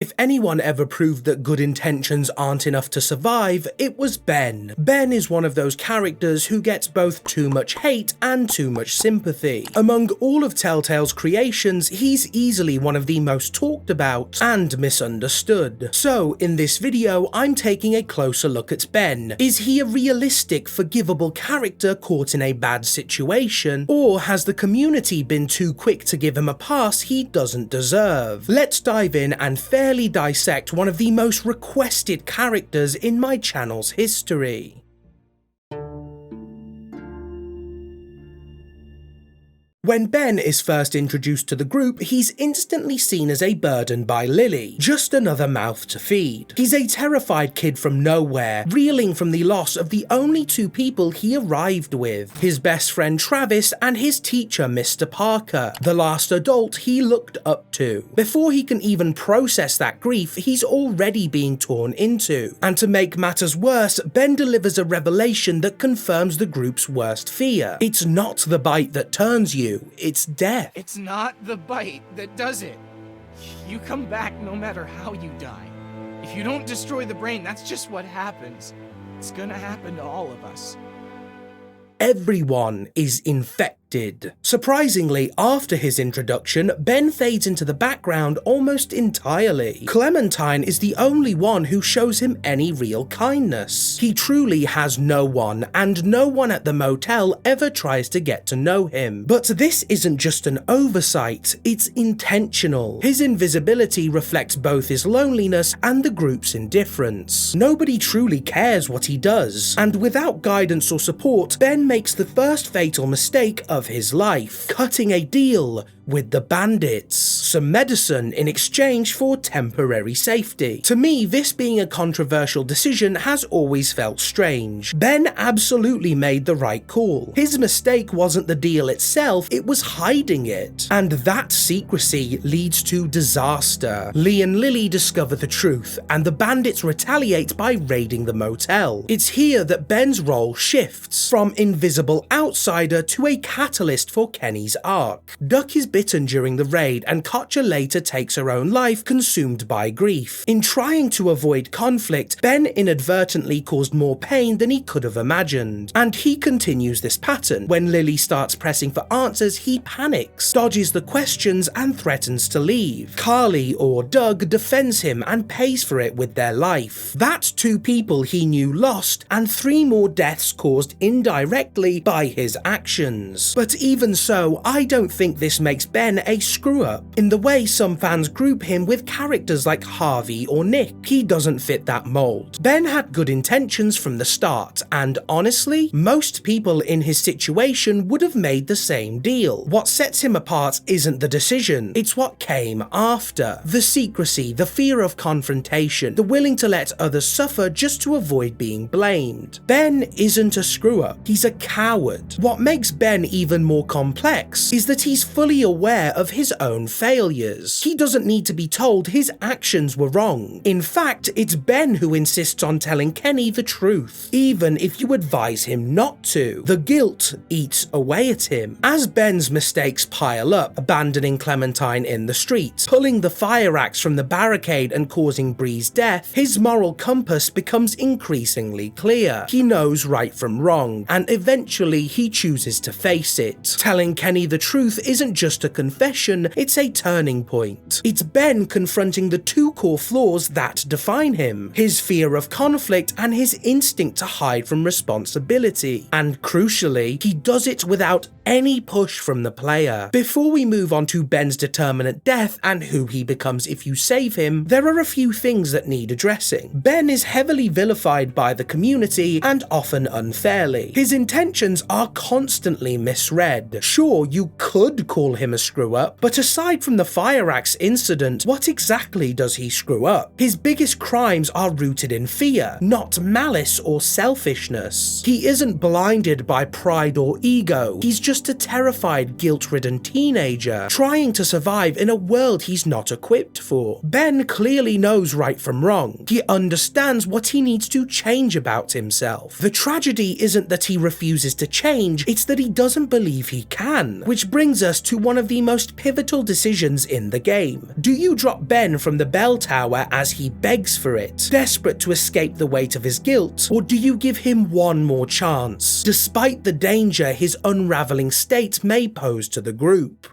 If anyone ever proved that good intentions aren't enough to survive, it was Ben. Ben is one of those characters who gets both too much hate and too much sympathy. Among all of Telltale's creations, he's easily one of the most talked about and misunderstood. So, in this video, I'm taking a closer look at Ben. Is he a realistic, forgivable character caught in a bad situation, or has the community been too quick to give him a pass he doesn't deserve? Let's dive in and fairly dissect one of the most requested characters in my channel's history. When Ben is first introduced to the group, he's instantly seen as a burden by Lily, just another mouth to feed. He's a terrified kid from nowhere, reeling from the loss of the only two people he arrived with, his best friend Travis and his teacher Mr. Parker, the last adult he looked up to. Before he can even process that grief, he's already being torn into. And to make matters worse, Ben delivers a revelation that confirms the group's worst fear. It's not the bite that turns you, it's death. It's not the bite that does it. You come back no matter how you die. If you don't destroy the brain, that's just what happens. It's gonna happen to all of us. Everyone is infected. Surprisingly, after his introduction, Ben fades into the background almost entirely. Clementine is the only one who shows him any real kindness. He truly has no one, and no one at the motel ever tries to get to know him. But this isn't just an oversight, it's intentional. His invisibility reflects both his loneliness and the group's indifference. Nobody truly cares what he does, and without guidance or support, Ben makes the first fatal mistake of his life, cutting a deal with the bandits. Some medicine in exchange for temporary safety. To me, this being a controversial decision has always felt strange. Ben absolutely made the right call. His mistake wasn't the deal itself, it was hiding it. And that secrecy leads to disaster. Lee and Lily discover the truth, and the bandits retaliate by raiding the motel. It's here that Ben's role shifts, from invisible outsider to a catalyst for Kenny's arc. Duck is bitten during the raid, and Katja later takes her own life, consumed by grief. In trying to avoid conflict, Ben inadvertently caused more pain than he could have imagined. And he continues this pattern. When Lily starts pressing for answers, he panics, dodges the questions, and threatens to leave. Carly, or Doug, defends him and pays for it with their life. That's two people he knew lost, and 3 more deaths caused indirectly by his actions. But even so, I don't think this makes Ben a screw-up. In the way some fans group him with characters like Harvey or Nick, he doesn't fit that mold. Ben had good intentions from the start, and honestly, most people in his situation would have made the same deal. What sets him apart isn't the decision, it's what came after. The secrecy, the fear of confrontation, the willing to let others suffer just to avoid being blamed. Ben isn't a screw-up, he's a coward. What makes Ben even more complex is that he's fully aware of his own failures. He doesn't need to be told his actions were wrong. In fact, it's Ben who insists on telling Kenny the truth, even if you advise him not to. The guilt eats away at him. As Ben's mistakes pile up, abandoning Clementine in the street, pulling the fire axe from the barricade and causing Bree's death, his moral compass becomes increasingly clear. He knows right from wrong, and eventually he chooses to face it. Telling Kenny the truth isn't just a confession, it's a turning point. It's Ben confronting the 2 core flaws that define him, his fear of conflict and his instinct to hide from responsibility. And crucially, he does it without any push from the player. Before we move on to Ben's determinate death and who he becomes if you save him, there are a few things that need addressing. Ben is heavily vilified by the community, and often unfairly. His intentions are constantly misread. Sure, you could call him a screw-up, but aside from the fire axe incident, what exactly does he screw up? His biggest crimes are rooted in fear, not malice or selfishness. He isn't blinded by pride or ego, he's just a terrified, guilt-ridden teenager, trying to survive in a world he's not equipped for. Ben clearly knows right from wrong. He understands what he needs to change about himself. The tragedy isn't that he refuses to change, it's that he doesn't believe he can. Which brings us to one one of the most pivotal decisions in the game. Do you drop Ben from the bell tower as he begs for it, desperate to escape the weight of his guilt, or do you give him one more chance, despite the danger his unraveling state may pose to the group?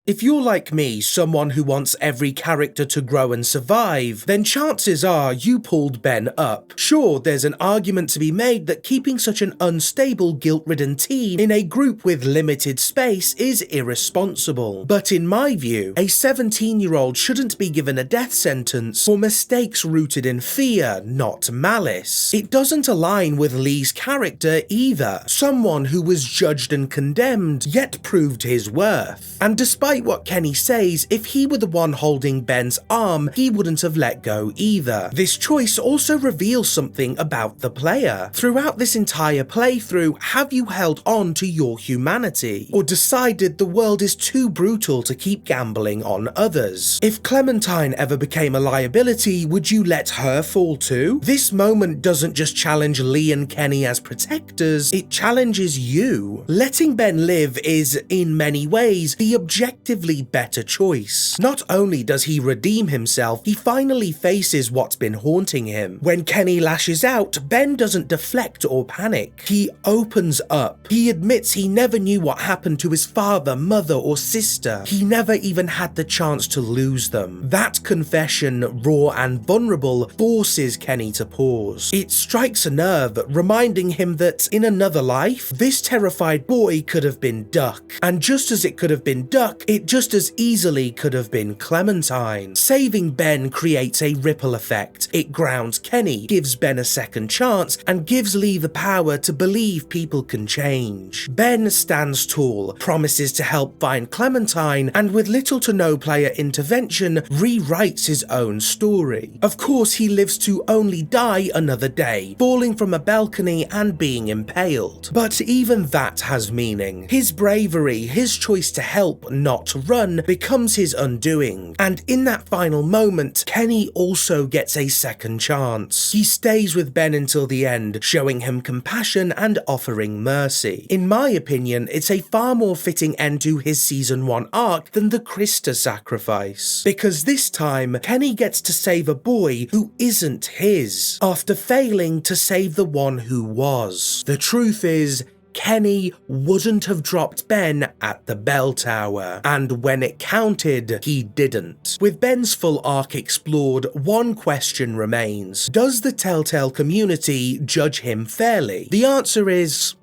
If you're like me, someone who wants every character to grow and survive, then chances are you pulled Ben up. Sure, there's an argument to be made that keeping such an unstable, guilt-ridden teen in a group with limited space is irresponsible. But in my view, a 17-year-old shouldn't be given a death sentence for mistakes rooted in fear, not malice. It doesn't align with Lee's character either, someone who was judged and condemned, yet proved his worth. And despite what Kenny says, if he were the one holding Ben's arm, he wouldn't have let go either. This choice also reveals something about the player. Throughout this entire playthrough, have you held on to your humanity, or decided the world is too brutal to keep gambling on others? If Clementine ever became a liability, would you let her fall too? This moment doesn't just challenge Lee and Kenny as protectors, it challenges you. Letting Ben live is, in many ways, the objectively better choice. Not only does he redeem himself, he finally faces what's been haunting him. When Kenny lashes out, Ben doesn't deflect or panic. He opens up. He admits he never knew what happened to his father, mother, or sister. He never even had the chance to lose them. That confession, raw and vulnerable, forces Kenny to pause. It strikes a nerve, reminding him that in another life, this terrified boy could have been Duck. And just as it could have been Duck, it just as easily could have been Clementine. Saving Ben creates a ripple effect. It grounds Kenny, gives Ben a second chance, and gives Lee the power to believe people can change. Ben stands tall, promises to help find Clementine, and with little to no player intervention, rewrites his own story. Of course, he lives to only die another day, falling from a balcony and being impaled. But even that has meaning. His bravery, his choice to help, not to run, becomes his undoing. And in that final moment, Kenny also gets a second chance. He stays with Ben until the end, showing him compassion and offering mercy. In my opinion, it's a far more fitting end to his Season 1 arc than the Krista sacrifice. Because this time, Kenny gets to save a boy who isn't his, after failing to save the one who was. The truth is, Kenny wouldn't have dropped Ben at the bell tower, and when it counted, he didn't. With Ben's full arc explored, one question remains. Does the Telltale community judge him fairly? The answer is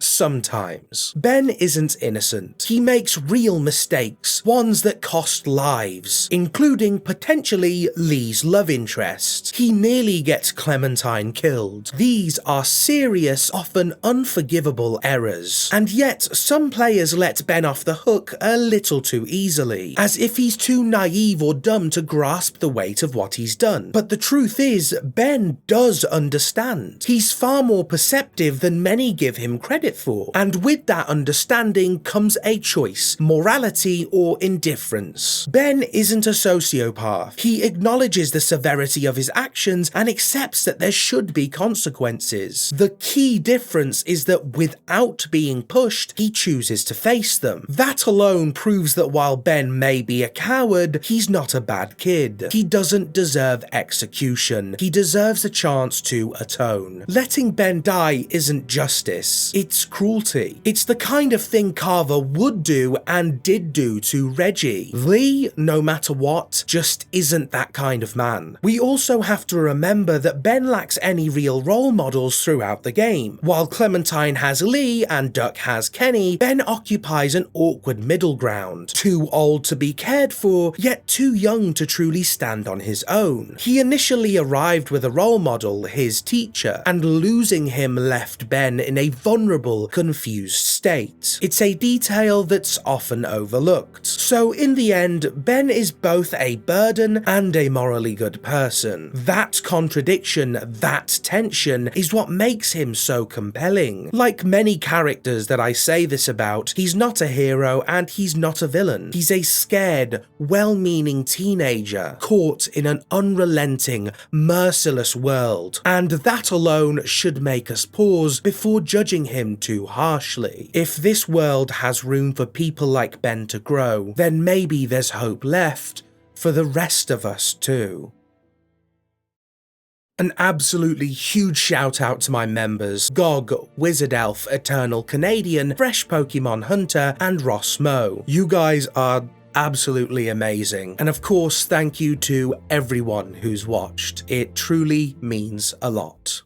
sometimes. Ben isn't innocent. He makes real mistakes, ones that cost lives, including potentially Lee's love interest. He nearly gets Clementine killed. These are serious, often unforgivable errors, and yet some players let Ben off the hook a little too easily, as if he's too naive or dumb to grasp the weight of what he's done. But the truth is, Ben does understand. He's far more perceptive than many give him credit for, and with that understanding comes a choice: morality or indifference. Ben isn't a sociopath. He acknowledges the severity of his actions and accepts that there should be consequences. The key difference is that without being pushed, he chooses to face them. That alone proves that while Ben may be a coward, he's not a bad kid. He doesn't deserve execution. He deserves a chance to atone. Letting Ben die isn't justice. It's cruelty. It's the kind of thing Carver would do and did do to Reggie. Lee, no matter what, just isn't that kind of man. We also have to remember that Ben lacks any real role models throughout the game. While Clementine has Lee and Duck has Kenny, Ben occupies an awkward middle ground. Too old to be cared for, yet too young to truly stand on his own. He initially arrived with a role model, his teacher, and losing him left Ben in a vulnerable vulnerable, confused state. It's a detail that's often overlooked. So in the end, Ben is both a burden and a morally good person. That contradiction, that tension, is what makes him so compelling. Like many characters that I say this about, he's not a hero and he's not a villain. He's a scared, well-meaning teenager caught in an unrelenting, merciless world, and that alone should make us pause before judging him too harshly. If this world has room for people like Ben to grow, then maybe there's hope left for the rest of us too. An absolutely huge shout out to my members, Gog, Wizard Elf, Eternal Canadian, Fresh Pokemon Hunter, and Ross Moe. You guys are absolutely amazing. And of course, thank you to everyone who's watched. It truly means a lot.